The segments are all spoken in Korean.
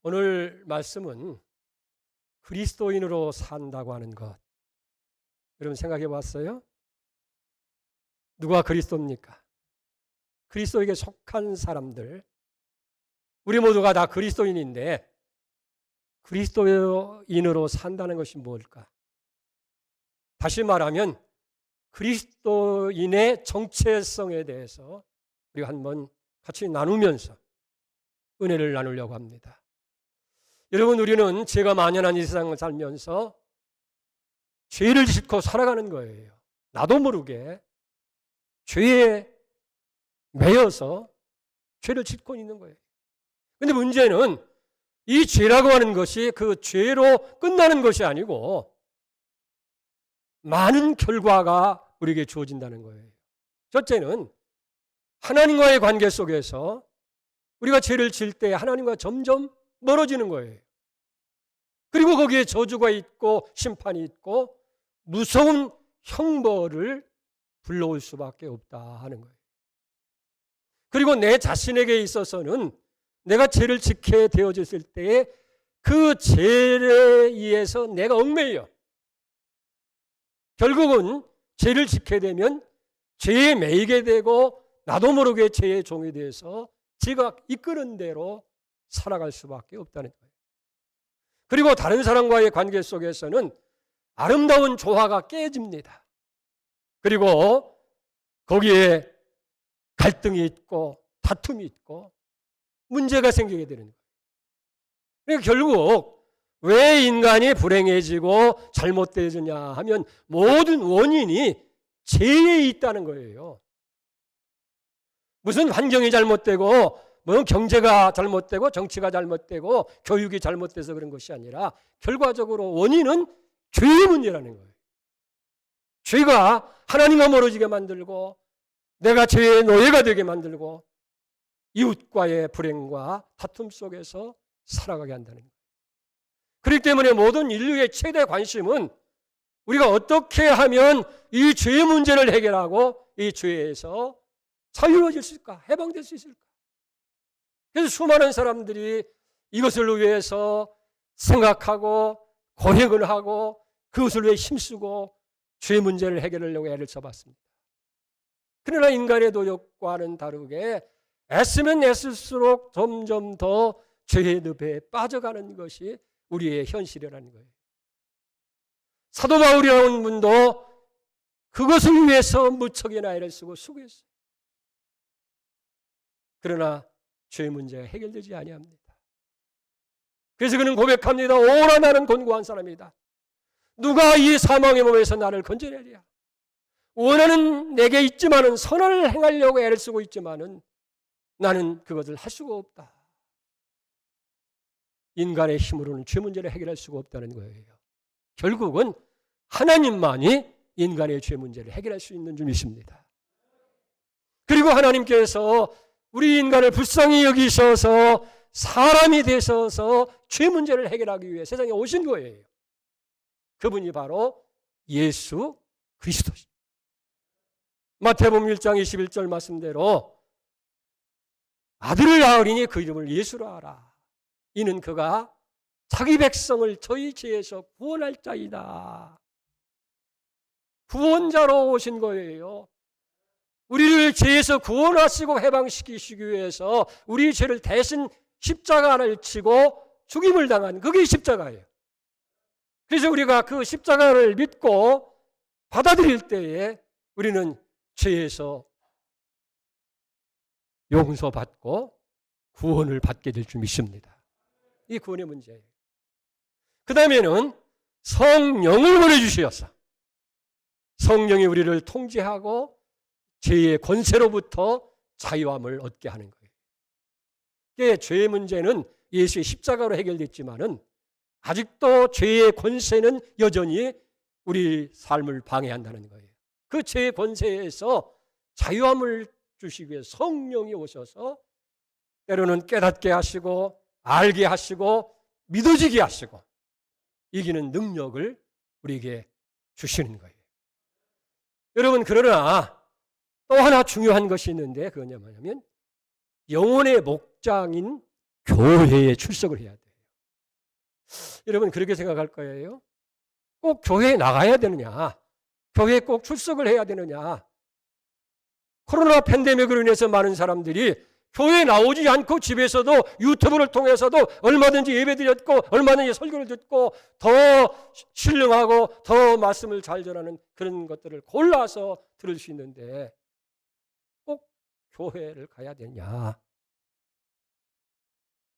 오늘 말씀은 그리스도인으로 산다고 하는 것. 여러분 생각해 봤어요? 누가 그리스도입니까? 그리스도에게 속한 사람들. 우리 모두가 다 그리스도인인데 그리스도인으로 산다는 것이 뭘까? 다시 말하면 그리스도인의 정체성에 대해서 우리가 한번 같이 나누면서 은혜를 나누려고 합니다. 여러분, 우리는 죄가 만연한 이 세상을 살면서 죄를 짓고 살아가는 거예요. 나도 모르게 죄에 매여서 죄를 짓고 있는 거예요. 그런데 문제는 이 죄라고 하는 것이 그 죄로 끝나는 것이 아니고 많은 결과가 우리에게 주어진다는 거예요. 첫째는 하나님과의 관계 속에서 우리가 죄를 지을 때 하나님과 점점 멀어지는 거예요. 그리고 거기에 저주가 있고 심판이 있고 무서운 형벌을 불러올 수밖에 없다 하는 거예요. 그리고 내 자신에게 있어서는 내가 죄를 짓게 되어졌을 때에 그 죄에 의해서 내가 얽매여 결국은 죄를 짓게 되면 죄에 매이게 되고 나도 모르게 죄의 종이 돼서 죄가 이끄는 대로 살아갈 수밖에 없다는 거예요. 그리고 다른 사람과의 관계 속에서는 아름다운 조화가 깨집니다. 그리고 거기에 갈등이 있고 다툼이 있고 문제가 생기게 되는 거예요. 그러니까 결국 왜 인간이 불행해지고 잘못되느냐 하면 모든 원인이 죄에 있다는 거예요. 무슨 환경이 잘못되고 뭐 경제가 잘못되고 정치가 잘못되고 교육이 잘못돼서 그런 것이 아니라 결과적으로 원인은 죄의 문제라는 거예요. 죄가 하나님과 멀어지게 만들고 내가 죄의 노예가 되게 만들고 이웃과의 불행과 다툼 속에서 살아가게 한다는 거예요. 그렇기 때문에 모든 인류의 최대 관심은 우리가 어떻게 하면 이 죄의 문제를 해결하고 이 죄에서 자유로워질 수 있을까? 해방될 수 있을까? 그래서 수많은 사람들이 이것을 위해서 생각하고 고행을 하고 그것을 위해 힘쓰고 죄 문제를 해결하려고 애를 써봤습니다. 그러나 인간의 노력과는 다르게 애쓰면 애쓸수록 점점 더 죄의 늪에 빠져가는 것이 우리의 현실이라는 거예요. 사도 바울이라는 분도 그것을 위해서 무척이나 애를 쓰고 수고했어요. 그러나 죄의 문제가 해결되지 아니합니다. 그래서 그는 고백합니다. 오라 나는 곤고한 사람이다. 누가 이 사망의 몸에서 나를 건져내랴. 원하는 내게 있지만은 선을 행하려고 애를 쓰고 있지만은 나는 그것을 할 수가 없다. 인간의 힘으로는 죄 문제를 해결할 수가 없다는 거예요. 결국은 하나님만이 인간의 죄 문제를 해결할 수 있는 줄이십니다. 그리고 하나님께서 우리 인간을 불쌍히 여기셔서 사람이 되셔서 죄 문제를 해결하기 위해 세상에 오신 거예요. 그분이 바로 예수 그리스도십니다. 마태복음 1장 21절 말씀대로 아들을 낳으리니 그 이름을 예수라 하라. 이는 그가 자기 백성을 저희 죄에서 구원할 자이다. 구원자로 오신 거예요. 우리를 죄에서 구원하시고 해방시키시기 위해서 우리 죄를 대신 십자가를 치고 죽임을 당한 그게 십자가예요. 그래서 우리가 그 십자가를 믿고 받아들일 때에 우리는 죄에서 용서받고 구원을 받게 될 줄 믿습니다. 이 구원의 문제예요. 그 다음에는 성령을 보내주시어서 성령이 우리를 통제하고 죄의 권세로부터 자유함을 얻게 하는 거예요. 죄의 문제는 예수의 십자가로 해결됐지만은 아직도 죄의 권세는 여전히 우리 삶을 방해한다는 거예요. 그 죄의 권세에서 자유함을 주시기 위해 성령이 오셔서 때로는 깨닫게 하시고 알게 하시고 믿어지게 하시고 이기는 능력을 우리에게 주시는 거예요. 여러분, 그러나 또 하나 중요한 것이 있는데 그건 뭐냐면 영혼의 목장인 교회에 출석을 해야 돼요. 여러분 그렇게 생각할 거예요. 꼭 교회에 나가야 되느냐? 교회에 꼭 출석을 해야 되느냐? 코로나 팬데믹으로 인해서 많은 사람들이 교회에 나오지 않고 집에서도 유튜브를 통해서도 얼마든지 예배드렸고 얼마든지 설교를 듣고 더 신령하고 더 말씀을 잘 전하는 그런 것들을 골라서 들을 수 있는데 꼭 교회를 가야 되냐?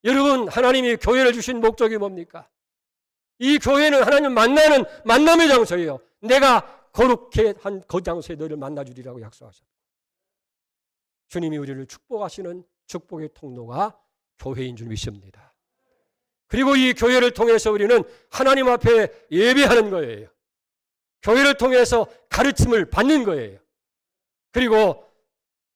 여러분 하나님이 교회를 주신 목적이 뭡니까? 이 교회는 하나님 만나는 만남의 장소예요. 내가 거룩해 한 그 장소에 너를 만나주리라고 약속하셨고 주님이 우리를 축복하시는 축복의 통로가 교회인 줄 믿습니다. 그리고 이 교회를 통해서 우리는 하나님 앞에 예배하는 거예요. 교회를 통해서 가르침을 받는 거예요. 그리고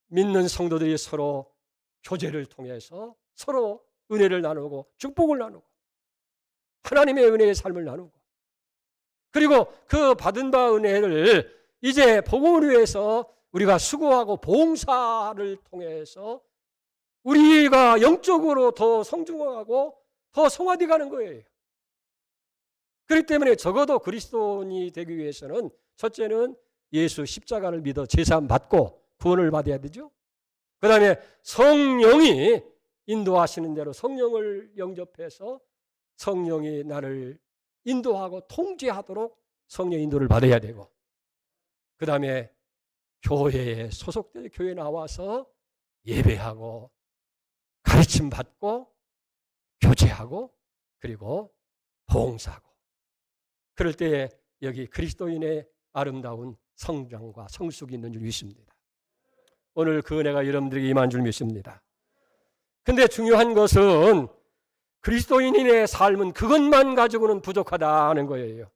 믿는 성도들이 서로 교제를 통해서 서로 은혜를 나누고 축복을 나누고 하나님의 은혜의 삶을 나누고 그리고 그 받은 바 은혜를 이제 복음을 위해서 우리가 수고하고 봉사를 통해서 우리가 영적으로 더 성중하고 더 성화되어 가는 거예요. 그렇기 때문에 적어도 그리스도인이 되기 위해서는 첫째는 예수 십자가를 믿어 제사함 받고 구원을 받아야 되죠. 그 다음에 성령이 인도하시는 대로 성령을 영접해서 성령이 나를 인도하고 통제하도록 성령 인도를 받아야 되고 그 다음에 교회에 소속되어 교회에 나와서 예배하고 가르침 받고 교제하고 그리고 봉사하고 그럴 때에 여기 그리스도인의 아름다운 성장과 성숙이 있는 줄 믿습니다. 오늘 그 은혜가 여러분들에게 임한 줄 믿습니다. 근데 중요한 것은 그리스도인의 삶은 그것만 가지고는 부족하다는 거예요.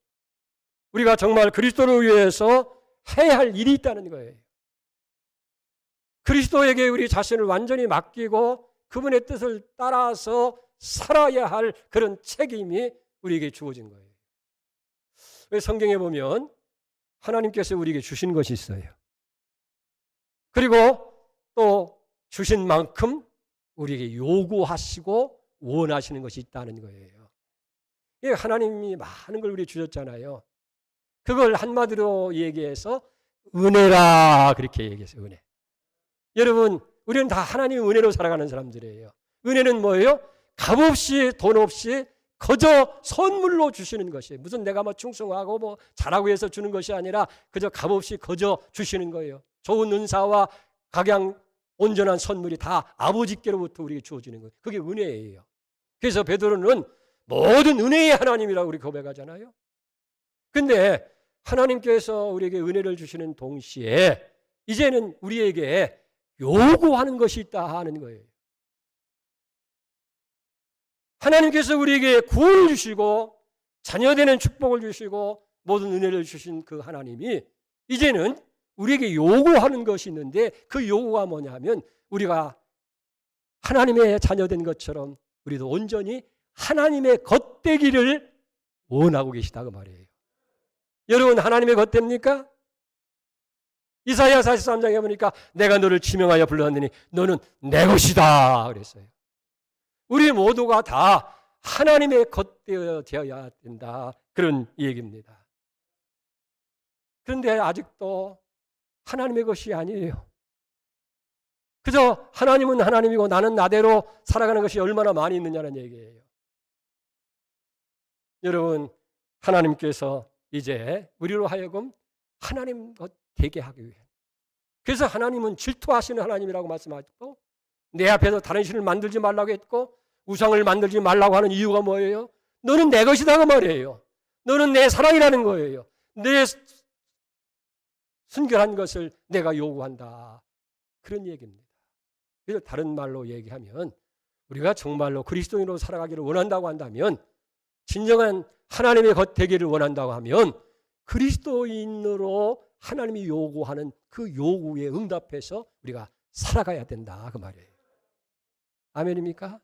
우리가 정말 그리스도를 위해서 해야 할 일이 있다는 거예요. 그리스도에게 우리 자신을 완전히 맡기고 그분의 뜻을 따라서 살아야 할 그런 책임이 우리에게 주어진 거예요. 성경에 보면 하나님께서 우리에게 주신 것이 있어요. 그리고 또 주신 만큼 우리에게 요구하시고 원하시는 것이 있다는 거예요. 하나님이 많은 걸 우리에게 주셨잖아요. 그걸 한마디로 얘기해서 은혜라 그렇게 얘기했어요. 은혜. 여러분 우리는 다 하나님의 은혜로 살아가는 사람들이에요. 은혜는 뭐예요? 값없이 돈 없이 그저 선물로 주시는 것이에요. 무슨 내가 뭐 충성하고 뭐 잘하고 해서 주는 것이 아니라 그저 값없이 그저 주시는 거예요. 좋은 은사와 각양 온전한 선물이 다 아버지께로부터 우리에게 주어지는 거예요. 그게 은혜예요. 그래서 베드로는 모든 은혜의 하나님이라고 우리 고백하잖아요. 근데 하나님께서 우리에게 은혜를 주시는 동시에 이제는 우리에게 요구하는 것이 있다 하는 거예요. 하나님께서 우리에게 구원을 주시고 자녀되는 축복을 주시고 모든 은혜를 주신 그 하나님이 이제는 우리에게 요구하는 것이 있는데 그 요구가 뭐냐면 우리가 하나님의 자녀된 것처럼 우리도 온전히 하나님의 겉되기를 원하고 계시다 그 말이에요. 여러분 하나님의 겉됩니까? 이사야 43장에 보니까 내가 너를 지명하여 불렀느니 너는 내 것이다 그랬어요. 우리 모두가 다 하나님의 겉되어야 된다 그런 얘기입니다. 그런데 아직도 하나님의 것이 아니에요. 그저 하나님은 하나님이고 나는 나대로 살아가는 것이 얼마나 많이 있느냐는 얘기예요. 여러분 하나님께서 이제 우리로 하여금 하나님 것 되게 하기 위해 그래서 하나님은 질투하시는 하나님이라고 말씀하셨고 내 앞에서 다른 신을 만들지 말라고 했고 우상을 만들지 말라고 하는 이유가 뭐예요? 너는 내 것이다 그 말이에요. 너는 내 사랑이라는 거예요. 내 순결한 것을 내가 요구한다 그런 얘기입니다. 그래서 다른 말로 얘기하면 우리가 정말로 그리스도인으로 살아가기를 원한다고 한다면 진정한 하나님의 것 되기를 원한다고 하면 그리스도인으로 하나님이 요구하는 그 요구에 응답해서 우리가 살아가야 된다 그 말이에요. 아멘입니까?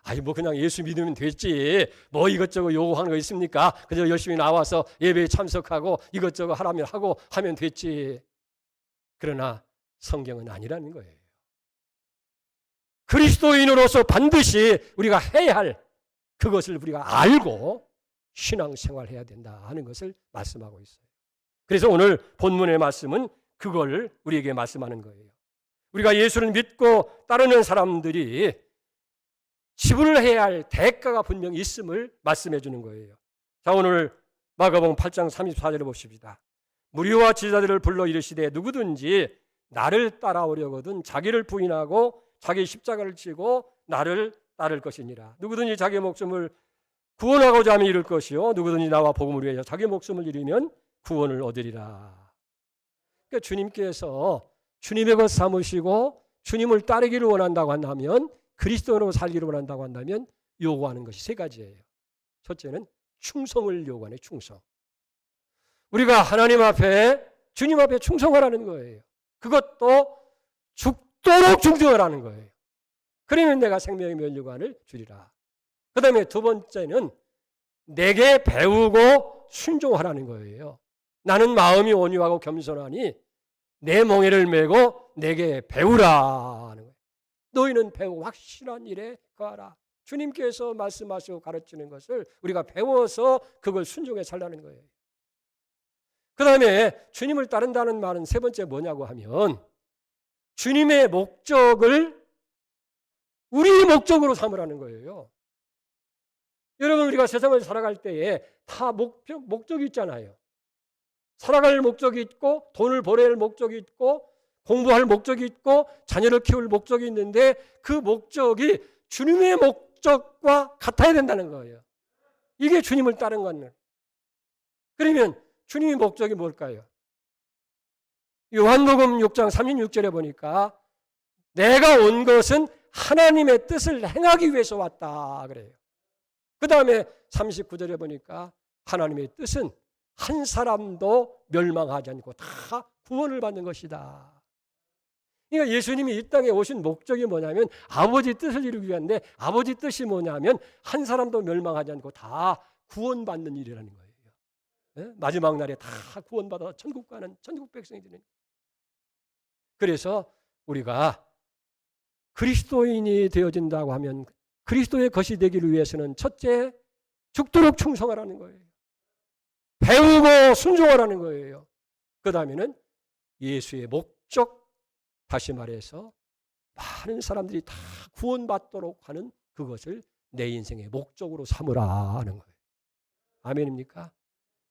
아니 뭐 그냥 예수 믿으면 됐지 뭐 이것저것 요구하는 거 있습니까? 그저 열심히 나와서 예배에 참석하고 이것저것 하라면 하고 하면 됐지. 그러나 성경은 아니라는 거예요. 그리스도인으로서 반드시 우리가 해야 할 그것을 우리가 알고 신앙생활해야 된다 하는 것을 말씀하고 있어요. 그래서 오늘 본문의 말씀은 그걸 우리에게 말씀하는 거예요. 우리가 예수를 믿고 따르는 사람들이 지불해야 할 대가가 분명히 있음을 말씀해 주는 거예요. 자, 오늘 마가복음 8장 34절을 보십시다. 무리와 제자들을 불러 이르시되 누구든지 나를 따라오려거든 자기를 부인하고 자기 십자가를 지고 나를 따를 것이니라. 누구든지 자기 목숨을 구원하고자 하면 이룰 것이요 누구든지 나와 복음을 위하여 자기 목숨을 잃으면 구원을 얻으리라. 그러니까 주님께서 주님의 것 삼으시고 주님을 따르기를 원한다고 한다면, 그리스도로 살기를 원한다고 한다면 요구하는 것이 세 가지예요. 첫째는 충성을 요구하는 충성. 우리가 하나님 앞에, 주님 앞에 충성하라는 거예요. 그것도 죽도록 충성하라는 거예요. 그러면 내가 생명의 면류관을 주리라. 그 다음에 두 번째는 내게 배우고 순종하라는 거예요. 나는 마음이 온유하고 겸손하니 내 멍에를 메고 내게 배우라 하는 거예요. 너희는 배우고 확실한 일에 거하라. 주님께서 말씀하시고 가르치는 것을 우리가 배워서 그걸 순종해 살라는 거예요. 그 다음에 주님을 따른다는 말은 세 번째 뭐냐고 하면 주님의 목적을 우리의 목적으로 삼으라는 거예요. 여러분, 우리가 세상을 살아갈 때에 다 목적이 있잖아요. 살아갈 목적이 있고 돈을 벌어야 할 목적이 있고 공부할 목적이 있고 자녀를 키울 목적이 있는데 그 목적이 주님의 목적과 같아야 된다는 거예요. 이게 주님을 따른 거는. 그러면 주님의 목적이 뭘까요? 요한복음 6장 36절에 보니까 내가 온 것은 하나님의 뜻을 행하기 위해서 왔다 그래요. 그 다음에 39절에 보니까 하나님의 뜻은 한 사람도 멸망하지 않고 다 구원을 받는 것이다. 그러니까 예수님이 이 땅에 오신 목적이 뭐냐면 아버지 뜻을 이루기 위한데, 아버지 뜻이 뭐냐면 한 사람도 멸망하지 않고 다 구원받는 일이라는 거예요. 네? 마지막 날에 다 구원받아 천국 가는 천국 백성이 되는 거예요. 그래서 우리가 그리스도인이 되어진다고 하면 그리스도의 것이 되기를 위해서는 첫째, 죽도록 충성하라는 거예요. 배우고 순종하라는 거예요. 그 다음에는 예수의 목적, 다시 말해서 많은 사람들이 다 구원받도록 하는 그것을 내 인생의 목적으로 삼으라 하는 거예요. 아멘입니까?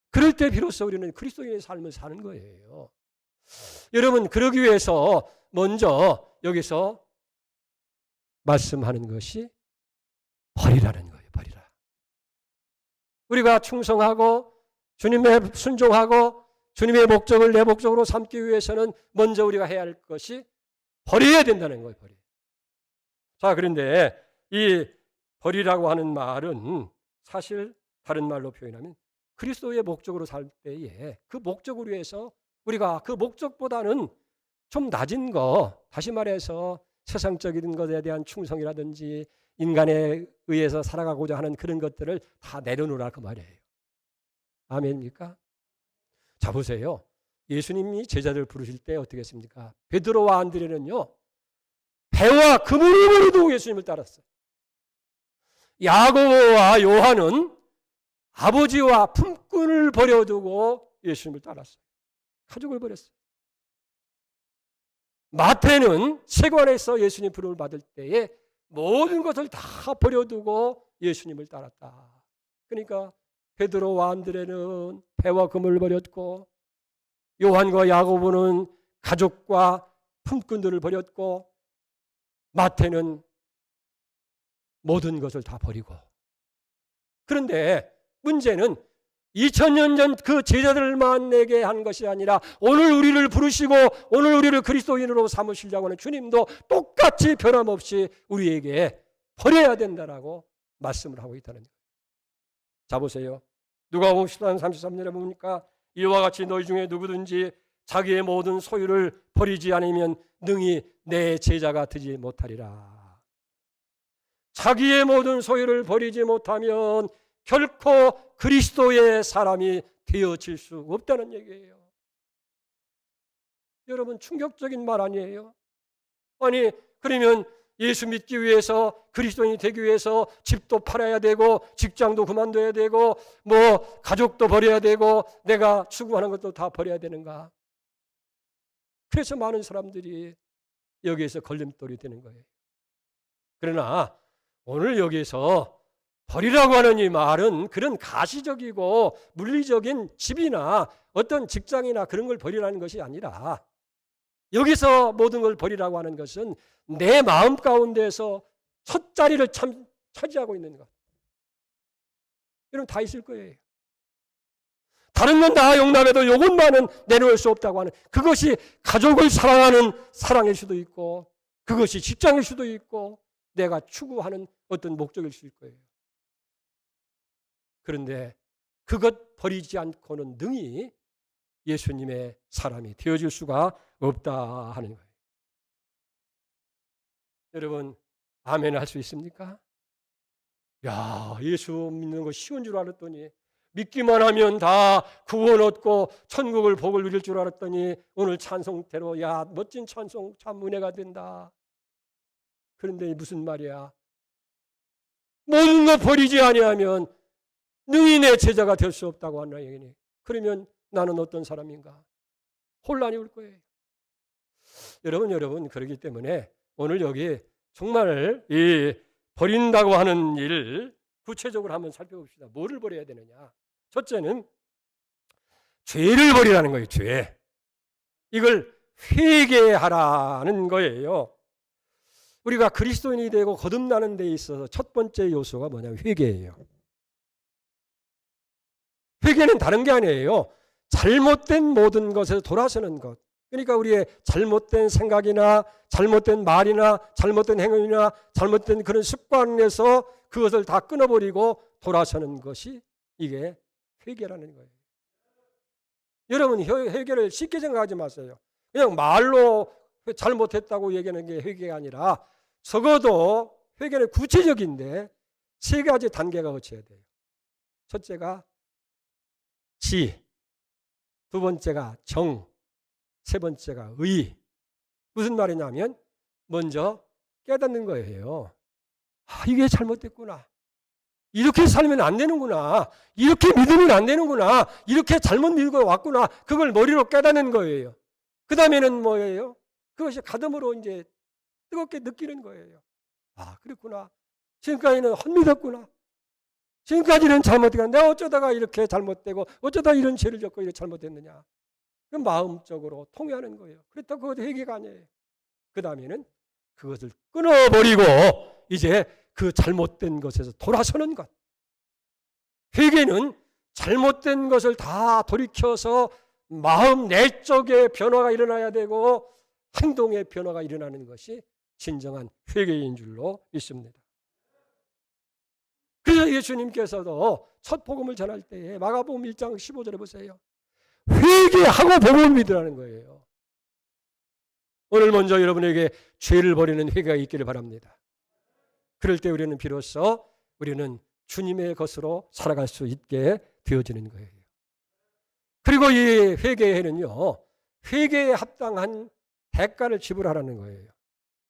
그럴 때 비로소 우리는 그리스도인의 삶을 사는 거예요. 여러분, 그러기 위해서 먼저 여기서 말씀하는 것이 버리라는 거예요. 버리라. 우리가 충성하고 주님의 순종하고 주님의 목적을 내 목적으로 삼기 위해서는 먼저 우리가 해야 할 것이 버려야 된다는 거예요. 버려. 자, 그런데 이 버리라고 하는 말은 사실 다른 말로 표현하면 그리스도의 목적으로 살 때에 그 목적을 위해서 우리가 그 목적보다는 좀 낮은 거, 다시 말해서 세상적인 것에 대한 충성이라든지 인간에 의해서 살아가고자 하는 그런 것들을 다 내려놓으라 그 말이에요. 아멘입니까? 자, 보세요. 예수님이 제자들 부르실 때 어떻게 했습니까? 베드로와 안드레는요, 배와 그물을 버려두고 예수님을 따랐어요. 야고보와 요한은 아버지와 품꾼을 버려두고 예수님을 따랐어요. 가족을 버렸어요. 마태는 세관에서 예수님 부름을 받을 때에 모든 것을 다 버려두고 예수님을 따랐다. 그러니까 베드로와 안드레는 배와 금을 버렸고, 요한과 야고보는 가족과 품꾼들을 버렸고, 마태는 모든 것을 다 버리고. 그런데 문제는 2000년 전 그 제자들만 내게 한 것이 아니라 오늘 우리를 부르시고 오늘 우리를 그리스도인으로 삼으시려고 하는 주님도 똑같이 변함없이 우리에게 버려야 된다라고 말씀을 하고 있다는 거예요. 자, 보세요. 누가복음 14장 33절에 보니까 이와 같이 너희 중에 누구든지 자기의 모든 소유를 버리지 않으면 능히 내 제자가 되지 못하리라. 자기의 모든 소유를 버리지 못하면 결코 그리스도의 사람이 되어질 수 없다는 얘기예요. 여러분, 충격적인 말 아니에요? 아니, 그러면 예수 믿기 위해서, 그리스도인이 되기 위해서 집도 팔아야 되고 직장도 그만둬야 되고 뭐 가족도 버려야 되고 내가 추구하는 것도 다 버려야 되는가? 그래서 많은 사람들이 여기에서 걸림돌이 되는 거예요. 그러나 오늘 여기서 버리라고 하는 이 말은 그런 가시적이고 물리적인 집이나 어떤 직장이나 그런 걸 버리라는 것이 아니라, 여기서 모든 걸 버리라고 하는 것은 내 마음 가운데서 첫 자리를 차지하고 있는 것. 여러분 다 있을 거예요. 다른 건 다 용납해도 이것만은 내놓을 수 없다고 하는, 그것이 가족을 사랑하는 사랑일 수도 있고, 그것이 직장일 수도 있고, 내가 추구하는 어떤 목적일 수 있을 거예요. 그런데 그것 버리지 않고는 능히 예수님의 사람이 되어질 수가 없다 하는 거예요. 여러분 아멘 할 수 있습니까? 야, 예수 믿는 거 쉬운 줄 알았더니, 믿기만 하면 다 구원 얻고 천국을 복을 누릴 줄 알았더니 오늘 찬송대로 야 멋진 찬송 참 은혜가 된다. 그런데 무슨 말이야? 모든 것 버리지 아니하면 능히 내 제자가 될 수 없다고 하나 얘기니. 그러면 나는 어떤 사람인가? 혼란이 올 거예요. 여러분 그러기 때문에 오늘 여기 정말 이 버린다고 하는 일 구체적으로 한번 살펴봅시다. 뭐를 버려야 되느냐? 첫째는 죄를 버리라는 거예요. 죄. 이걸 회개하라는 거예요. 우리가 그리스도인이 되고 거듭나는 데 있어서 첫 번째 요소가 뭐냐면 회개예요. 회개는 다른 게 아니에요. 잘못된 모든 것에서 돌아서는 것. 그러니까 우리의 잘못된 생각이나 잘못된 말이나 잘못된 행위나 잘못된 그런 습관에서 그것을 다 끊어버리고 돌아서는 것이 이게 회개라는 거예요. 여러분 회개를 쉽게 생각하지 마세요. 그냥 말로 잘못했다고 얘기하는 게 회개가 아니라 적어도 회개는 구체적인데 세 가지 단계가 거쳐야 돼요. 첫째가 지, 두 번째가 정, 세 번째가 의. 무슨 말이냐면 먼저 깨닫는 거예요. 아, 이게 잘못됐구나. 이렇게 살면 안 되는구나. 이렇게 믿으면 안 되는구나. 이렇게 잘못 믿고 왔구나. 그걸 머리로 깨닫는 거예요. 그 다음에는 뭐예요? 그것이 가슴으로 이제 뜨겁게 느끼는 거예요. 아, 그렇구나. 지금까지는 헛믿었구나. 지금까지는 잘못되고 내가 어쩌다가 이렇게 잘못되고 어쩌다 이런 죄를 졌고 이렇게 잘못됐느냐. 그 마음적으로 통회하는 거예요. 그렇다고 그것도 회개가 아니에요. 그 다음에는 그것을 끊어버리고 이제 그 잘못된 것에서 돌아서는 것. 회개는 잘못된 것을 다 돌이켜서 마음 내적의 변화가 일어나야 되고 행동의 변화가 일어나는 것이 진정한 회개인 줄로 믿습니다. 그래서 예수님께서도 첫 복음을 전할 때에 마가복음 1장 15절에 보세요. 회개하고 복음을 믿으라는 거예요. 오늘 먼저 여러분에게 죄를 버리는 회개가 있기를 바랍니다. 그럴 때 우리는 비로소 우리는 주님의 것으로 살아갈 수 있게 되어지는 거예요. 그리고 이 회개에는요, 회개에 합당한 대가를 지불하라는 거예요.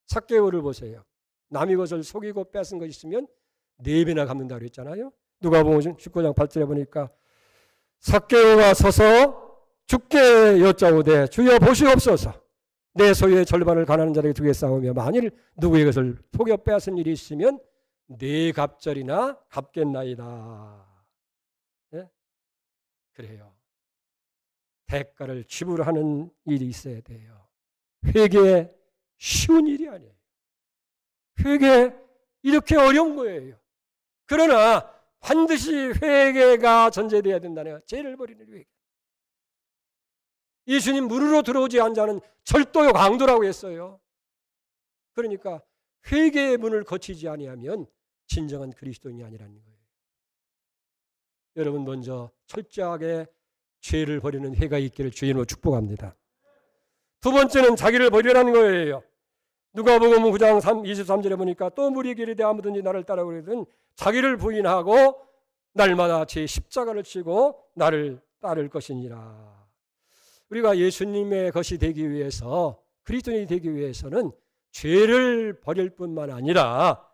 삭개오를 보세요. 남의 것을 속이고 뺏은 것 있으면 4배나 갚는다고 그랬잖아요. 누가복음 19장 8절에 보니까 삭개오가 서서 주께 여짜오되 주여 보시옵소서. 내 소유의 절반을 가난한 자에게 주겠사오며 만일 누구의 것을 속여 빼앗은 일이 있으면 4갑절이나 갚겠나이다. 네? 그래요. 대가를 지불하는 일이 있어야 돼요. 회개 쉬운 일이 아니에요. 회개 이렇게 어려운 거예요. 그러나 반드시 회개가 전제되어야 된다는 거예요. 죄를 버리는 회개. 예수님 무리로 들어오지 않은 자는 절도요 강도라고 했어요. 그러니까 회개의 문을 거치지 아니하면 진정한 그리스도인이 아니라는 거예요. 여러분 먼저 철저하게 죄를 버리는 회개가 있기를 주의 이름으로 축복합니다. 두 번째는 자기를 버리라는 거예요. 누가복음 9장 23절에 보니까 또 무리에게 이르되 아무든지 나를 따르거든 자기를 부인하고 날마다 제 십자가를 지고 나를 따를 것이니라. 우리가 예수님의 것이 되기 위해서 그리스도인이 되기 위해서는 죄를 버릴 뿐만 아니라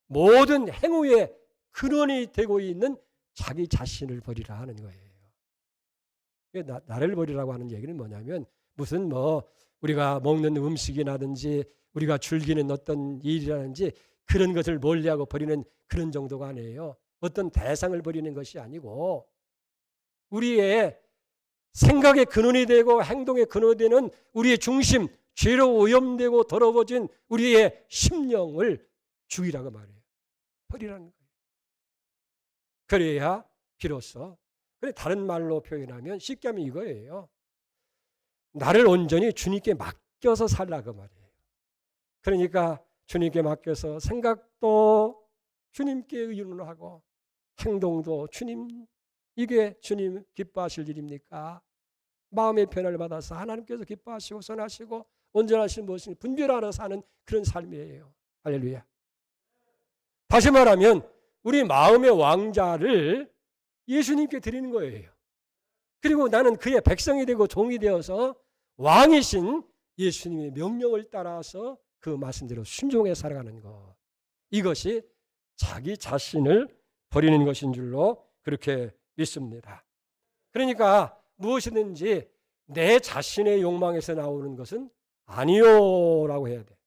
모든 행위의 근원이 되고 있는 자기 자신을 버리라 하는 거예요. 나를 버리라고 하는 얘기는 뭐냐면 무슨 우리가 먹는 음식이라든지 우리가 즐기는 어떤 일이라든지 그런 것을 멀리하고 버리는 그런 정도가 아니에요. 어떤 대상을 버리는 것이 아니고 우리의 생각의 근원이 되고 행동의 근원이 되는 우리의 중심, 죄로 오염되고 더러워진 우리의 심령을 죽이라고 말해요. 버리라는 거예요. 그래야 비로소, 그래 다른 말로 표현하면 쉽게 하면 이거예요. 나를 온전히 주님께 맡겨서 살라고 말이에요. 그러니까 주님께 맡겨서 생각도 주님께 의존하고 행동도 주님, 이게 주님 기뻐하실 일입니까? 마음의 변화를 받아서 하나님께서 기뻐하시고 선하시고 온전하신 무엇이 분별하러 사는 그런 삶이에요. 할렐루야. 다시 말하면 우리 마음의 왕자를 예수님께 드리는 거예요. 그리고 나는 그의 백성이 되고 종이 되어서 왕이신 예수님의 명령을 따라서 그 말씀대로 순종해 살아가는 것. 이것이 자기 자신을 버리는 것인 줄로 그렇게 믿습니다. 그러니까 무엇이든지 내 자신의 욕망에서 나오는 것은 아니요라고 해야 돼.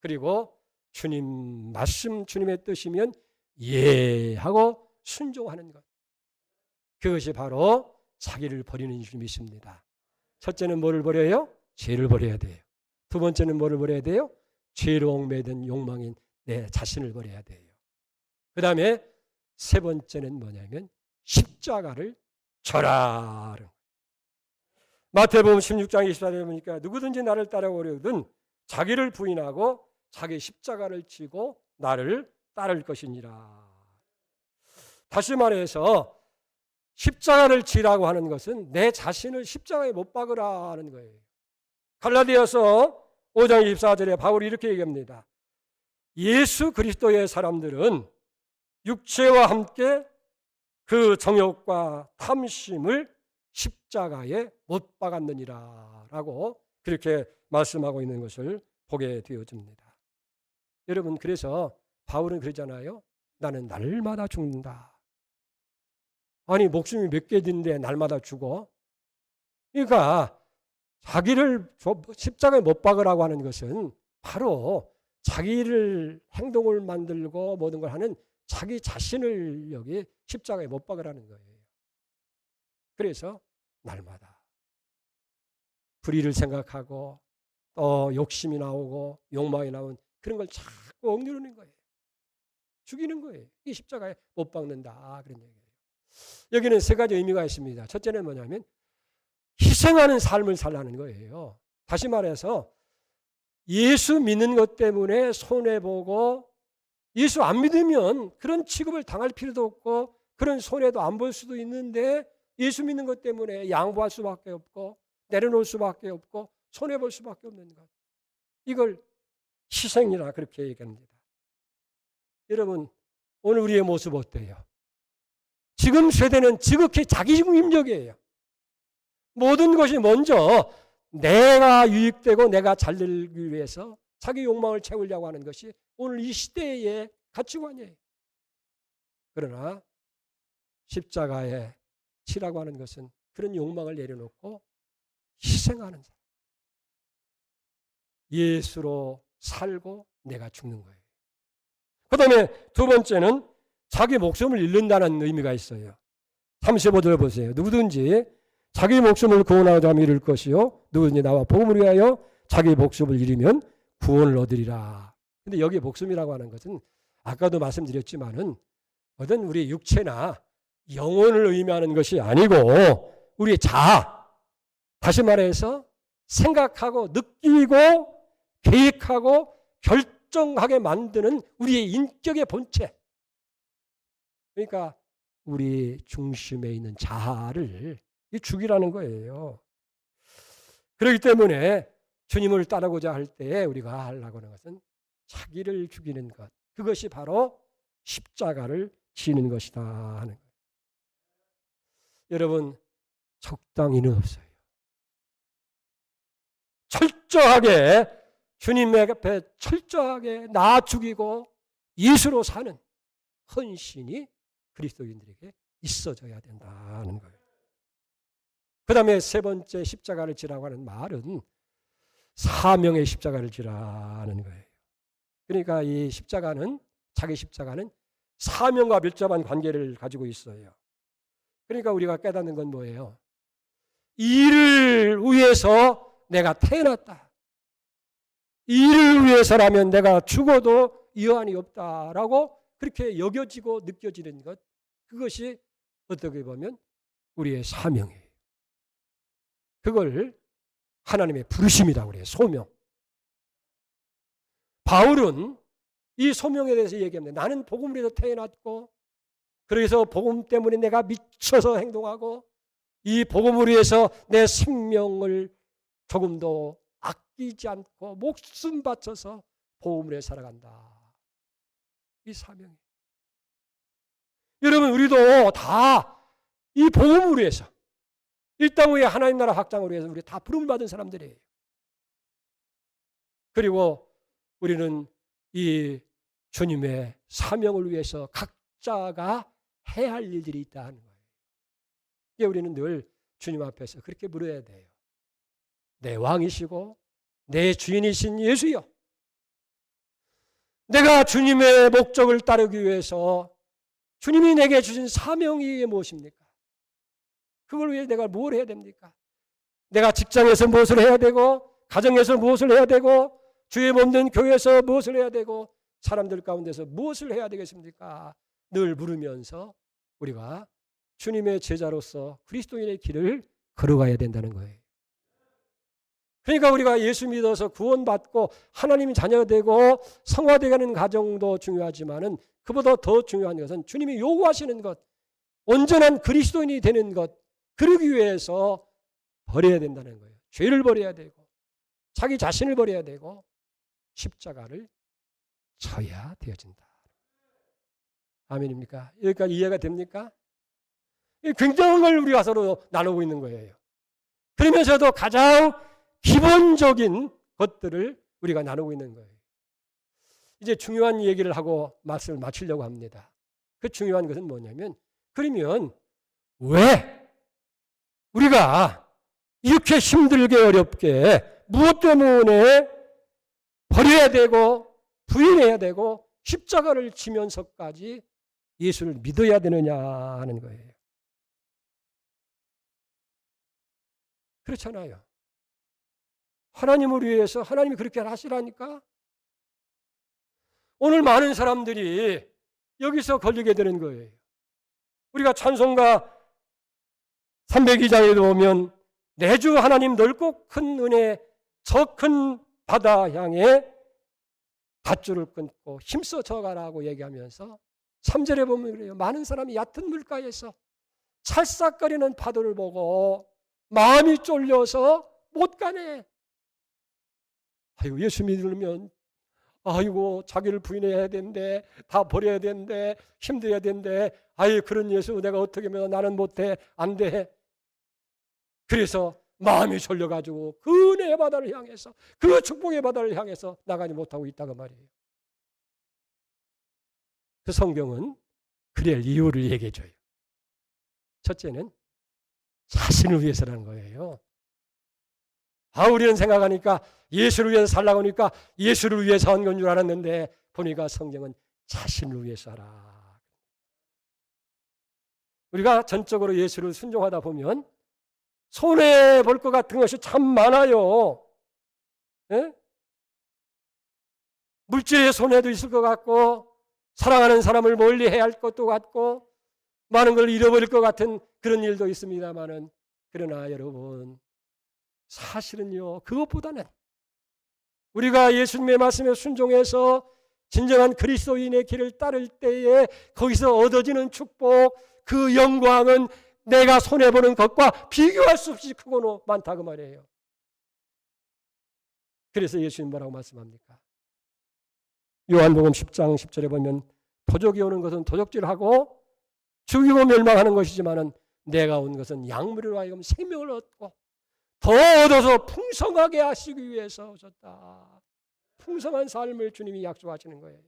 그리고 주님 말씀, 주님의 뜻이면 예 하고 순종하는 것. 그것이 바로 자기를 버리는 줄 믿습니다. 첫째는 뭐를 버려요? 죄를 버려야 돼요. 두 번째는 뭐를 버려야 돼요? 죄로 얽매든 욕망인 내 자신을 버려야 돼요. 그 다음에 세 번째는 뭐냐면 십자가를 져라. 마태복음 16장 24절에 보니까 누구든지 나를 따라오려거든 자기를 부인하고 자기 십자가를 지고 나를 따를 것이니라. 다시 말해서 십자가를 지라고 하는 것은 내 자신을 십자가에 못 박으라 하는 거예요. 갈라디아서 5장 24절에 바울이 이렇게 얘기합니다. 예수 그리스도의 사람들은 육체와 함께 그 정욕과 탐심을 십자가에 못 박았느니라 라고 그렇게 말씀하고 있는 것을 보게 되어집니다. 여러분, 그래서 바울은 그러잖아요. 나는 날마다 죽는다. 아니, 목숨이 몇 개인데 날마다 죽어? 그러니까 자기를 십자가에 못 박으라고 하는 것은 바로 자기를 행동을 만들고 모든 걸 하는 자기 자신을 여기 십자가에 못 박으라는 거예요. 그래서 날마다 불의를 생각하고 또 욕심이 나오고 욕망이 나온 그런 걸 자꾸 억누르는 거예요. 죽이는 거예요. 이 십자가에 못 박는다 그런 얘기예요. 여기는 세 가지 의미가 있습니다. 첫째는 뭐냐면 희생하는 삶을 살라는 거예요. 다시 말해서 예수 믿는 것 때문에 손해보고 예수 안 믿으면 그런 취급을 당할 필요도 없고 그런 손해도 안 볼 수도 있는데 예수 믿는 것 때문에 양보할 수밖에 없고 내려놓을 수밖에 없고 손해볼 수밖에 없는 것. 이걸 희생이라 그렇게 얘기합니다. 여러분, 오늘 우리의 모습 어때요? 지금 세대는 지극히 자기중심적이에요. 모든 것이 먼저 내가 유익되고 내가 잘 되기 위해서 자기 욕망을 채우려고 하는 것이 오늘 이 시대의 가치관이에요. 그러나 십자가에 치라고 하는 것은 그런 욕망을 내려놓고 희생하는 사람. 예수로 살고 내가 죽는 거예요. 그 다음에 두 번째는 자기 목숨을 잃는다는 의미가 있어요. 35절 보세요. 누구든지 자기 목숨을 구원하고자 하면 잃을 것이요 누구든지 나와 복음을 위하여 자기 목숨을 잃으면 구원을 얻으리라. 근데 여기 목숨이라고 하는 것은 아까도 말씀드렸지만은 어떤 우리 육체나 영혼을 의미하는 것이 아니고 우리의 자아, 다시 말해서 생각하고 느끼고 계획하고 결정하게 만드는 우리의 인격의 본체. 그러니까 우리 중심에 있는 자아를 죽이라는 거예요. 그렇기 때문에 주님을 따르고자 할 때 우리가 하려고 하는 것은 자기를 죽이는 것. 그것이 바로 십자가를 지는 것이다 하는 거예요. 여러분, 적당히는 없어요. 철저하게 주님 앞에 철저하게 나 죽이고 예수로 사는 헌신이 그리스도인들에게 있어져야 된다는 거예요. 그 다음에 세 번째 십자가를 지라고 하는 말은 사명의 십자가를 지라는 거예요. 그러니까 이 십자가는, 자기 십자가는 사명과 밀접한 관계를 가지고 있어요. 그러니까 우리가 깨닫는 건 뭐예요? 이를 위해서 내가 태어났다. 이를 위해서라면 내가 죽어도 여한이 없다라고 그렇게 여겨지고 느껴지는 것, 그것이 어떻게 보면 우리의 사명이에요. 그걸 하나님의 부르심이라고 그래요. 소명. 바울은 이 소명에 대해서 얘기합니다. 나는 복음을 위해서 태어났고, 그래서 복음 때문에 내가 미쳐서 행동하고, 이 복음을 위해서 내 생명을 조금도 아끼지 않고 목숨 바쳐서 복음을 위해 살아간다. 이 사명이. 여러분, 우리도 다 이 복음을 위해서, 이 땅 위에 하나님 나라 확장을 위해서 우리 다 부름을 받은 사람들이에요. 그리고 우리는 이 주님의 사명을 위해서 각자가 해야 할 일들이 있다는 거예요. 이게 우리는 늘 주님 앞에서 그렇게 물어야 돼요. 내 왕이시고 내 주인이신 예수여, 내가 주님의 목적을 따르기 위해서 주님이 내게 주신 사명이 무엇입니까? 그걸 위해 내가 뭘 해야 됩니까? 내가 직장에서 무엇을 해야 되고, 가정에서 무엇을 해야 되고, 주의 몸된 교회에서 무엇을 해야 되고, 사람들 가운데서 무엇을 해야 되겠습니까? 늘 물으면서 우리가 주님의 제자로서 그리스도인의 길을 걸어가야 된다는 거예요. 그러니까 우리가 예수 믿어서 구원받고 하나님 자녀가 되고 성화되가는 과정도 중요하지만은 그보다 더 중요한 것은 주님이 요구하시는 것, 온전한 그리스도인이 되는 것, 그러기 위해서 버려야 된다는 거예요. 죄를 버려야 되고, 자기 자신을 버려야 되고, 십자가를 져야 되어진다. 아멘입니까? 여기까지 이해가 됩니까? 굉장한 걸 우리가 서로 나누고 있는 거예요. 그러면서도 가장 기본적인 것들을 우리가 나누고 있는 거예요. 이제 중요한 얘기를 하고 말씀을 마치려고 합니다. 그 중요한 것은 뭐냐면, 그러면 왜 우리가 이렇게 힘들게 어렵게 무엇 때문에 버려야 되고 부인해야 되고 십자가를 지면서까지 예수를 믿어야 되느냐 하는 거예요. 그렇잖아요. 하나님을 위해서 하나님이 그렇게 하시라니까. 오늘 많은 사람들이 여기서 걸리게 되는 거예요. 우리가 찬송가 302장에 보면 내주 하나님 넓고 큰 은혜 저 큰 바다 향해 밧줄을 끊고 힘써 저가라고 얘기하면서 3절에 보면 그래요. 많은 사람이 얕은 물가에서 찰싹거리는 파도를 보고 마음이 쫄려서 못 가네. 아이고, 예수 믿으면 아이고, 자기를 부인해야 되는데, 다 버려야 되는데, 힘들어야 되는데, 아이, 그런 예수 내가 어떻게 하면 나는 못해, 안 돼. 그래서 마음이 졸려가지고 그 은혜의 바다를 향해서, 그 축복의 바다를 향해서 나가지 못하고 있다고 말이에요. 그 성경은 그럴 이유를 얘기해줘요. 첫째는 자신을 위해서라는 거예요. 우리는 생각하니까 예수를 위해서 살라고 하니까 예수를 위해서 한 건 줄 알았는데 보니까 성경은 자신을 위해서 하라. 우리가 전적으로 예수를 순종하다 보면 손해볼 것 같은 것이 참 많아요. 예? 물질의 손해도 있을 것 같고, 사랑하는 사람을 멀리해야 할 것도 같고, 많은 걸 잃어버릴 것 같은 그런 일도 있습니다만은, 그러나 여러분, 사실은요, 그것보다는 우리가 예수님의 말씀에 순종해서 진정한 그리스도인의 길을 따를 때에 거기서 얻어지는 축복, 그 영광은 내가 손해보는 것과 비교할 수 없이 크고 많다고 말이에요. 그래서 예수님 뭐라고 말씀합니까? 요한복음 10장 10절에 보면 도적이 오는 것은 도적질하고 죽이고 멸망하는 것이지만은 내가 온 것은 양무리로 하여금 생명을 얻고 더 얻어서 풍성하게 하시기 위해서 오셨다. 풍성한 삶을 주님이 약속하시는 거예요.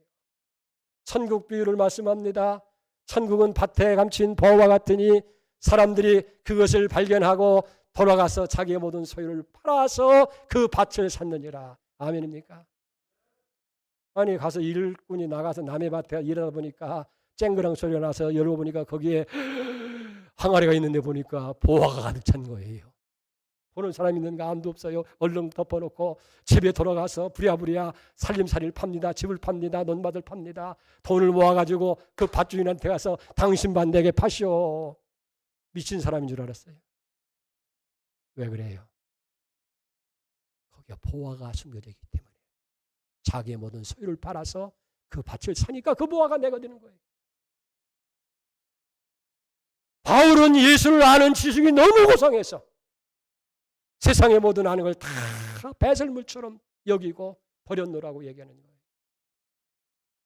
천국 비유를 말씀합니다. 천국은 밭에 감춘 보화와 같으니 사람들이 그것을 발견하고 돌아가서 자기의 모든 소유를 팔아서 그 밭을 샀느니라. 아멘입니까? 아니 가서 일꾼이 나가서 남의 밭에 일하다 보니까 쨍그랑 소리가 나서 열어보니까 거기에 항아리가 있는데 보니까 보화가 가득 찬 거예요. 보는 사람 있는가? 아무도 없어요. 얼른 덮어놓고 집에 돌아가서 부랴부랴 살림살이를 팝니다. 집을 팝니다. 논밭을 팝니다. 돈을 모아가지고 그 밭주인한테 가서 당신 밭 내게 파시오. 미친 사람인 줄 알았어요. 왜 그래요? 거기에 보화가 숨겨져 있기 때문에 자기의 모든 소유를 팔아서 그 밭을 사니까 그 보화가 내가 되는 거예요. 바울은 예수를 아는 지식이 너무 고상해서 세상의 모든 아는 걸 다 배설물처럼 여기고 버렸노라고 얘기하는 거예요.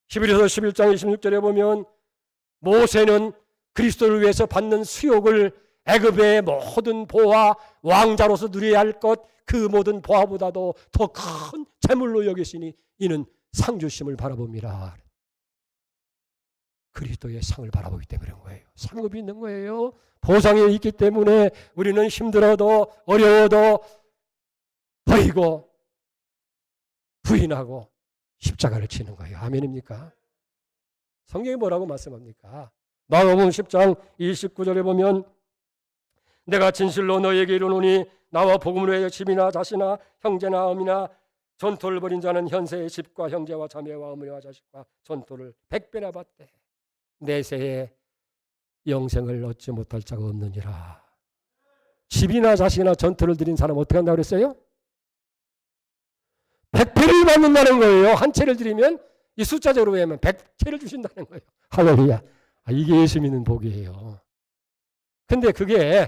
히브리서 11장 26절에 보면 모세는 그리스도를 위해서 받는 수욕을 애굽의 모든 보화, 왕자로서 누려야 할 것 그 모든 보화보다도 더 큰 재물로 여기시니 이는 상주심을 바라봅니다. 그리스도의 상을 바라보기 때문에 그런 거예요. 상급이 있는 거예요. 보상이 있기 때문에 우리는 힘들어도 어려워도 버리고 부인하고 십자가를 치는 거예요. 아멘입니까? 성경이 뭐라고 말씀합니까? 마가복음 10장 29절에 보면 내가 진실로 너희에게 이르노니 나와 복음을 위하여 집이나 자식이나 형제나 어미나 전토를 벌인 자는 현세의 집과 형제와 자매와 어머니와 자식과 전토를 100배나 받되 내세에 영생을 얻지 못할 자가 없느니라. 집이나 자식이나 전토를 드린 사람 어떻게 한다고 그랬어요? 100배를 받는다는 거예요. 한 채를 드리면 이 숫자적으로 보면 100채를 주신다는 거예요. 할렐루야. 이게 예수 믿는 복이에요. 근데 그게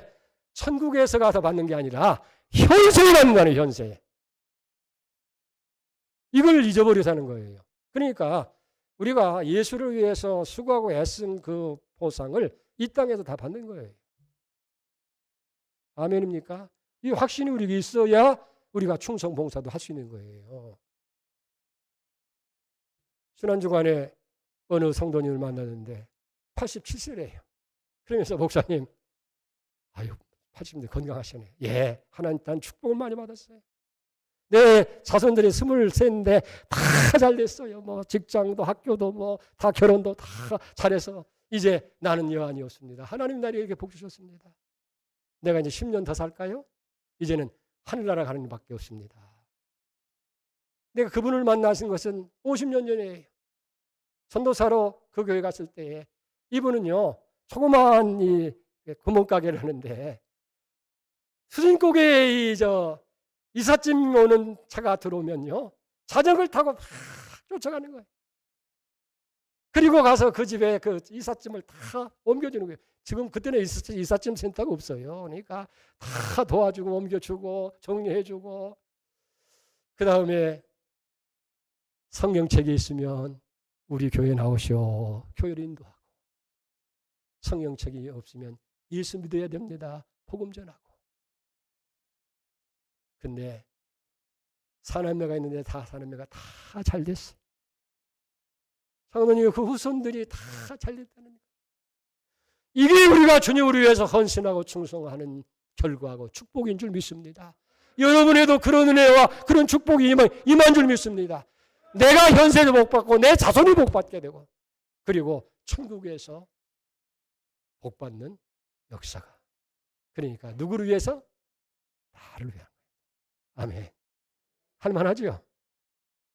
천국에서 가서 받는 게 아니라 현세에 받는 거예요. 현세에. 이걸 잊어버려 사는 거예요. 그러니까 우리가 예수를 위해서 수고하고 애쓴 그 보상을 이 땅에서 다 받는 거예요. 아멘입니까? 이 확신이 우리에게 있어야 우리가 충성 봉사도 할 수 있는 거예요. 지난주간에 어느 성도님을 만났는데 87세래요. 그러면서 목사님, 아유 80대 건강하시네. 예, 하나님 딴 축복을 많이 받았어요. 내 자손들이 23인데 다 잘 됐어요. 뭐 직장도 학교도 뭐 다 결혼도 다 잘해서 이제 나는 여한이 없습니다. 하나님 나에게 복 주셨습니다. 내가 이제 10년 더 살까요? 이제는 하늘나라 가는 밖에 없습니다. 내가 그분을 만나신 것은 50년 전이에요. 전도사로 그 교회 갔을 때에 이분은요 조그마한 이 구멍가게를 하는데 수진고개에 이삿짐 오는 차가 들어오면요 자전거를 타고 막 쫓아가는 거예요. 그리고 가서 그 집에 그 이삿짐을 다 옮겨주는 거예요. 지금 그때는 이삿짐 센터가 없어요. 그러니까 다 도와주고 옮겨주고 정리해주고 그 다음에 성경책이 있으면 우리 교회 나오시오. 교회를 인도하고 성경책이 없으면 예수 믿어야 됩니다. 복음 전하고. 근데 사남매가 있는데 다 사남매가 다 잘 됐어요. 장로님 그 후손들이 다 잘 됐다는 거예요. 이게 우리가 주님을 위해서 헌신하고 충성하는 결과하고 축복인 줄 믿습니다. 여러분에도 그런 은혜와 그런 축복이 임한 줄 믿습니다. 내가 현세도 복받고 내 자손이 복받게 되고 그리고 천국에서 복받는 역사가. 그러니까 누구를 위해서? 나를 위한 거예요. 아멘. 할만하죠?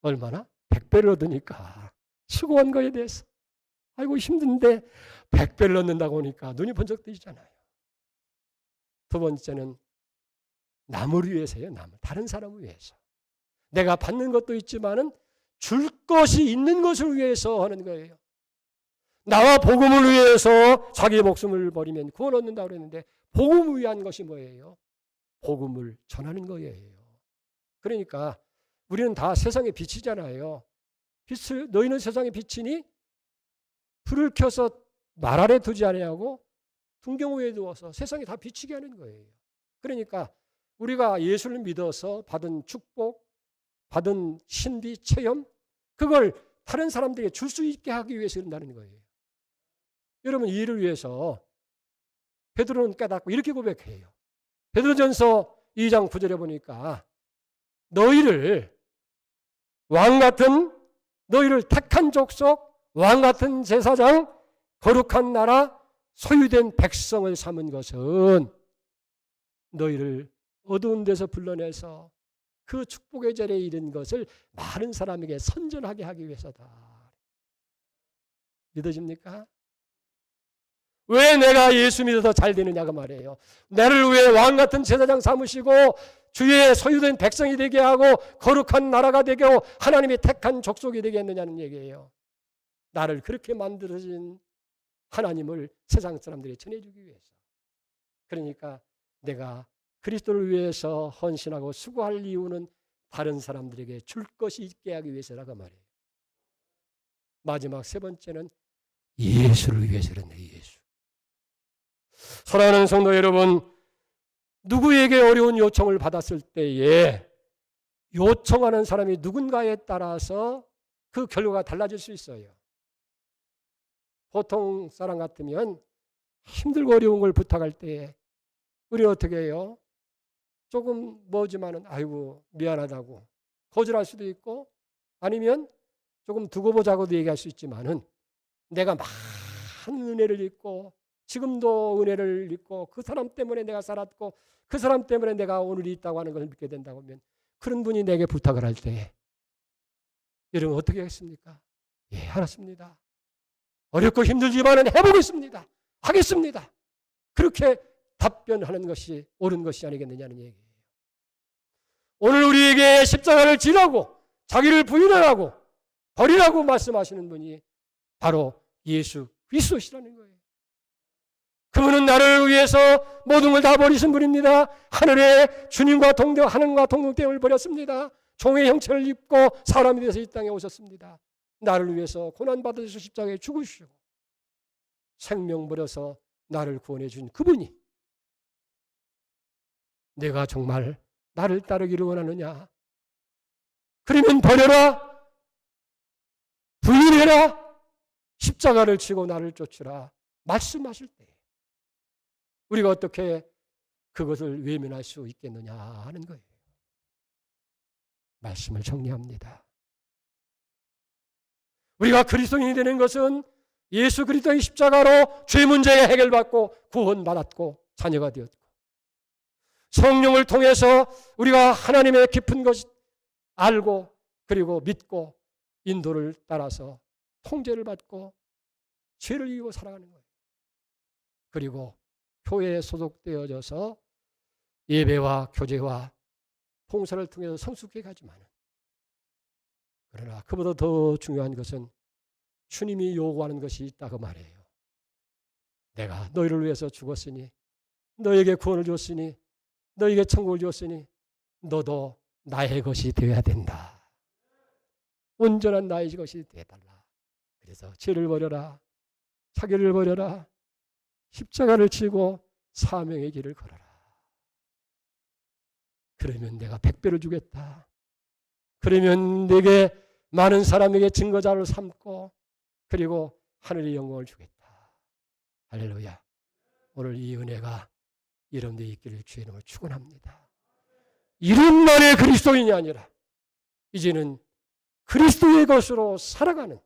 얼마나? 100배를 얻으니까 수고한 거에 대해서 아이고 힘든데 100배를 얻는다고 하니까 눈이 번쩍 뜨이잖아요. 두 번째는 남을 위해서예요. 다른 사람을 위해서. 내가 받는 것도 있지만은 줄 것이 있는 것을 위해서 하는 거예요. 나와 복음을 위해서 자기의 목숨을 버리면 구원 얻는다고 그랬는데 복음을 위한 것이 뭐예요? 복음을 전하는 거예요. 그러니까 우리는 다 세상의 빛이잖아요. 빛을 너희는 세상의 빛이니 불을 켜서 말 아래 두지 아니하고 등경 위에 두어서 세상에 다 비치게 하는 거예요. 그러니까 우리가 예수를 믿어서 받은 축복, 받은 신비 체험, 그걸 다른 사람들에게 줄 수 있게 하기 위해서 이런다는 거예요. 여러분, 이를 위해서 베드로는 깨닫고 이렇게 고백해요. 베드로전서 2장 9절에 보니까 너희를 왕같은, 너희를 택한 족속, 왕같은 제사장, 거룩한 나라, 소유된 백성을 삼은 것은 너희를 어두운 데서 불러내서 그 축복의 자리에 이른 것을 많은 사람에게 선전하게 하기 위해서다. 믿어집니까? 왜 내가 예수 믿어서 잘 되느냐고 말이에요. 나를 위해 왕같은 제사장 삼으시고 주의 소유된 백성이 되게 하고 거룩한 나라가 되게 하고 하나님이 택한 족속이 되게 했느냐는 얘기예요. 나를 그렇게 만들어진 하나님을 세상 사람들이 전해주기 위해서. 그러니까 내가 그리스도를 위해서 헌신하고 수고할 이유는 다른 사람들에게 줄 것이 있게 하기 위해서라고 말이에요. 마지막 세 번째는 예수를 위해서 그런다. 예수. 사랑하는 성도 여러분, 누구에게 어려운 요청을 받았을 때에 요청하는 사람이 누군가에 따라서 그 결과가 달라질 수 있어요. 보통 사람 같으면 힘들고 어려운 걸 부탁할 때에 우리 어떻게 해요? 조금 뭐지만은 아이고 미안하다고 거절할 수도 있고, 아니면 조금 두고 보자고도 얘기할 수 있지만은 내가 많은 은혜를 입고 지금도 은혜를 입고 그 사람 때문에 내가 살았고 그 사람 때문에 내가 오늘이 있다고 하는 것을 믿게 된다고 하면 그런 분이 내게 부탁을 할 때 여러분 어떻게 하겠습니까? 예, 알았습니다. 어렵고 힘들지만은 해보겠습니다. 하겠습니다. 그렇게 답변하는 것이 옳은 것이 아니겠느냐는 얘기예요. 오늘 우리에게 십자가를 지라고 자기를 부인하라고 버리라고 말씀하시는 분이 바로 예수 그리스도시라는 거예요. 그분은 나를 위해서 모든 걸 다 버리신 분입니다. 하늘에 주님과 동등, 하늘과 동등됨을 버렸습니다. 종의 형체를 입고 사람이 되어서 이 땅에 오셨습니다. 나를 위해서 고난받으셔서 십자가에 죽으시고 생명 버려서 나를 구원해 준 그분이 내가 정말 나를 따르기를 원하느냐? 그러면 버려라, 부인해라, 십자가를 지고 나를 쫓으라 말씀하실 때 우리가 어떻게 그것을 외면할 수 있겠느냐 하는 거예요. 말씀을 정리합니다. 우리가 그리스도인이 되는 것은 예수 그리스도의 십자가로 죄 문제가 해결받고 구원받았고 자녀가 되었고, 성령을 통해서 우리가 하나님의 깊은 것을 알고 그리고 믿고 인도를 따라서 통제를 받고 죄를 이기고 살아가는 거예요. 그리고 교회에 소속되어져서 예배와 교제와 봉사를 통해서 성숙해 가지만, 그러나 그보다 더 중요한 것은 주님이 요구하는 것이 있다고 말해요. 내가 너희를 위해서 죽었으니, 너에게 구원을 줬으니, 너에게 천국을 줬으니 너도 나의 것이 되어야 된다. 온전한 나의 것이 되어달라. 그래서 죄를 버려라, 자기를 버려라, 십자가를 지고 사명의 길을 걸어라. 그러면 내가 100배를 주겠다. 그러면 내게 많은 사람에게 증거자를 삼고 그리고 하늘의 영광을 주겠다. 할렐루야. 오늘 이 은혜가 여러분들이 있기를 주의 이름으로 축원합니다. 이름만의 그리스도인이 아니라 이제는 그리스도의 것으로 살아가는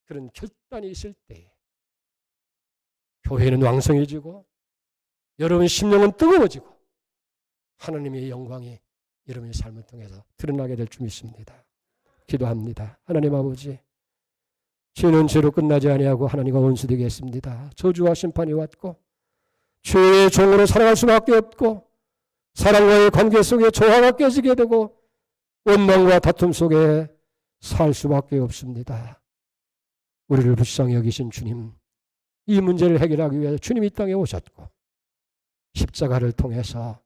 그런 결단이 있을 때 교회는 왕성해지고 여러분 심령은 뜨거워지고 하나님의 영광이 여러분의 삶을 통해서 드러나게 될 줄 믿습니다. 기도합니다. 하나님 아버지, 죄는 죄로 끝나지 아니하고 하나님과 원수되게 했습니다. 저주와 심판이 왔고 죄의 종으로 살아갈 수밖에 없고 사람과의 관계 속에 조화가 깨지게 되고 원망과 다툼 속에 살 수밖에 없습니다. 우리를 불쌍히 여기신 주님, 이 문제를 해결하기 위해 주님이 이 땅에 오셨고 십자가를 통해서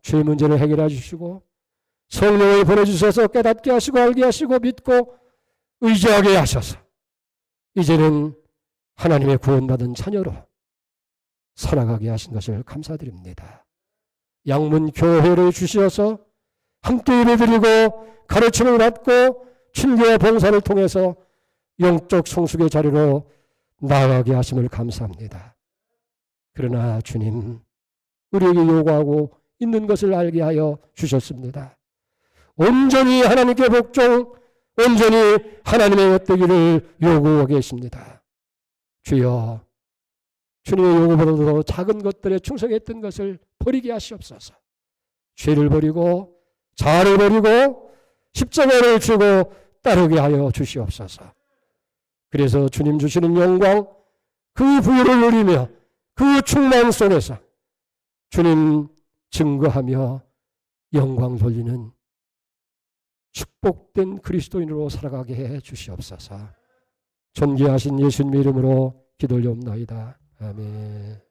죄 문제를 해결해 주시고 성령을 보내주셔서 깨닫게 하시고 알게 하시고 믿고 의지하게 하셔서 이제는 하나님의 구원받은 자녀로 살아가게 하신 것을 감사드립니다. 양문 교회를 주셔서 함께 예배드리고 가르침을 받고 친교와 봉사를 통해서 영적 성숙의 자리로 나아가게 하심을 감사합니다. 그러나 주님, 우리에게 요구하고 있는 것을 알게 하여 주셨습니다. 온전히 하나님께 복종, 온전히 하나님의 엿되기를 요구하고 계십니다. 주여, 주님의 요구보다도 작은 것들에 충성했던 것을 버리게 하시옵소서. 죄를 버리고 자아를 버리고 십자가를 지고 따르게 하여 주시옵소서. 그래서 주님 주시는 영광, 그 부유를 누리며 그 충만 속에서 주님 증거하며 영광 돌리는 축복된 그리스도인으로 살아가게 해 주시옵소서. 존귀하신 예수님의 이름으로 기도 올려옵나이다. 아멘.